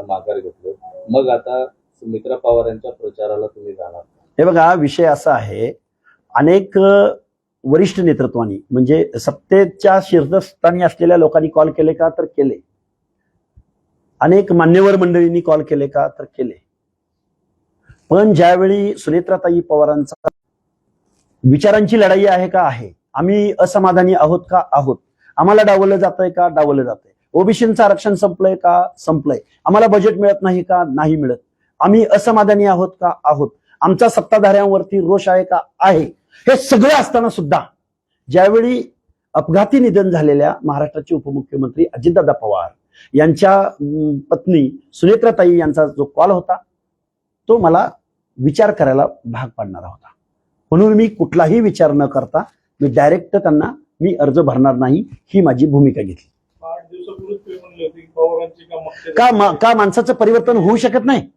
माघार घेतलं, मग आता सुमित्रा पवारांच्या प्रचाराला तुम्ही जाणार? हे बघा, विषय असा आहे, अनेक वरिष्ठ नेतृत्वानी म्हणजे सत्तेच्या शीर्षस्थानी असलेल्या लोकांनी कॉल केले का, तर केले. अनेक मान्यवर मंडळींनी कॉल केले का, तर केले. पण ज्यावेळी सुनेत्राताई पवारांचा विचारांची लढाई आहे का, आहे. आम्ही असमाधानी आहोत का, आहोत. आम्हाला डावललं जातंय का, डावललं जातंय. ओबीसीचं आरक्षण संपलंय का, संपलंय. आम्हाला बजेट मिळत नाही का, नाही मिळत. आम्ही असमाधानी आहोत का, आहोत. आमचा सत्ताधाऱ्यांवरती रोष आहे का, आहे. हे सगळं असताना सुद्धा ज्यावेळी अपघाती निधन झालेल्या महाराष्ट्राचे उपमुख्यमंत्री अजितदादा पवार यांच्या पत्नी सुनेत्राताई यांचा जो कॉल होता, तो मला विचार करायला भाग पाडणारा होता. म्हणून मी कुठलाही विचार न करता मी डायरेक्ट त्यांना मी अर्ज भरणार नाही, ही माझी भूमिका घेतली. 8 दिवसापूर्वीच ते म्हणले होते की पवारांची का माणसाचं परिवर्तन होऊ शकत नाही?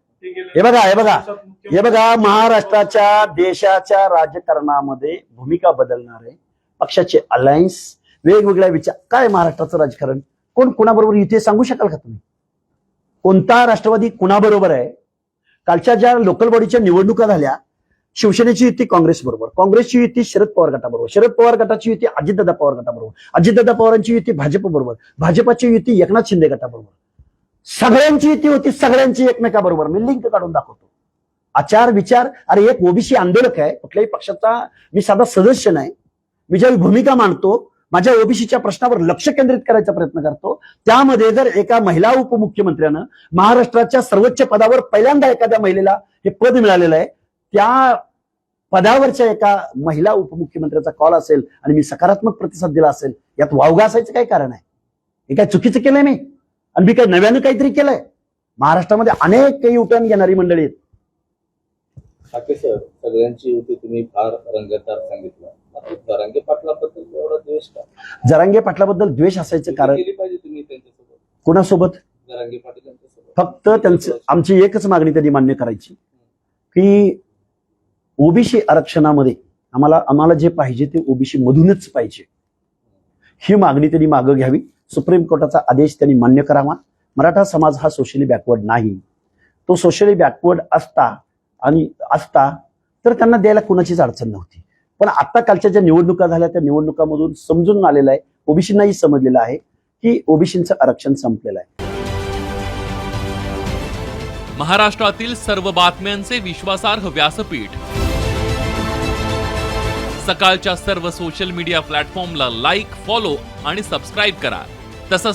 हे बघा, महाराष्ट्राच्या देशाच्या राजकारणामध्ये भूमिका बदलणारे पक्षाचे अलायन्स, वेगवेगळ्या विचार, काय महाराष्ट्राचं राजकारण, कोण कुणाबरोबर युती सांगू शकाल का तुम्ही? कोणता राष्ट्रवादी कुणाबरोबर आहे? कालच्या ज्या लोकल बॉडीच्या निवडणुका झाल्या, शिवसेनेची युती काँग्रेस बरोबर, काँग्रेसची युती शरद पवार गटाबरोबर, शरद पवार गटाची युती अजितदादा पवार गटाबरोबर, अजितदादा पवारांची युती भाजप बरोबर, भाजपाची युती एकनाथ शिंदे गटाबरोबर. सगळ्यांची युती होती, सगळ्यांची एकमेकाबरोबर. मी लिंक काढून दाखवतो. आचार विचार, अरे एक ओबीसी आंदोलक आहे, कुठल्याही पक्षाचा मी साधा सदस्य नाही. मी ज्यावेळी भूमिका मांडतो, माझ्या ओबीसीच्या प्रश्नावर लक्ष केंद्रित करायचा प्रयत्न करतो, त्यामध्ये जर एका महिला उपमुख्यमंत्र्यानं महाराष्ट्राच्या सर्वोच्च पदावर पहिल्यांदा एखाद्या महिलेला हे पद मिळालेलं आहे, त्या पदावरच्या एका महिला उपमुख्यमंत्र्याचा कॉल असेल आणि मी सकारात्मक प्रतिसाद दिला असेल, यात वावगा असायचं काय कारण आहे? हे काय चुकीचं केलंय मी? आणि मी काय नव्यानं काहीतरी केलंय? महाराष्ट्रामध्ये अनेक युटर्न घेणारी मंडळी आहेत. ठाकरे सर, सगळ्यांची युती तुम्ही फार रंगतदार सांगितलं. जरांगे पाटलाबद्दल एवढा द्वेष का? जरांगे पाटलाबद्दल द्वेष असायचं कारण केली पाहिजे तुम्ही त्यांच्यासोबत. कुणासोबत? जरांगे पाटील यांच्यासोबत. फक्त त्यांचं, आमची एकच मागणी त्यांनी मान्य करायची की ओबीसी आरक्षणामध्ये आम्हाला जे पाहिजे ते ओबीसी मधूनच पाहिजे, ही मागणी त्यांनी मागं घ्यावी. सुप्रीम कोर्टाचा आदेश त्यांनी मान्य करावा. मराठा समाज हा सोशली बॅकवर्ड नाही. तो सोशली बॅकवर्ड असता तर त्यांना द्यायला कुणाचीच अडचण नव्हती. पण आता कालच्या ज्या निवडणुका झाल्या, त्या निवडणुकामधून समजून आलेलं आहे, ओबीसींनाही समजलेलं आहे की ओबीसींचं आरक्षण संपलेलं आहे. महाराष्ट्रातील सर्व बातम्यांचे विश्वासार्ह व्यासपीठ, सकाळच्या सर्व सोशल मीडिया प्लॅटफॉर्मला लाईक, फॉलो आणि सबस्क्राईब करा. तसंच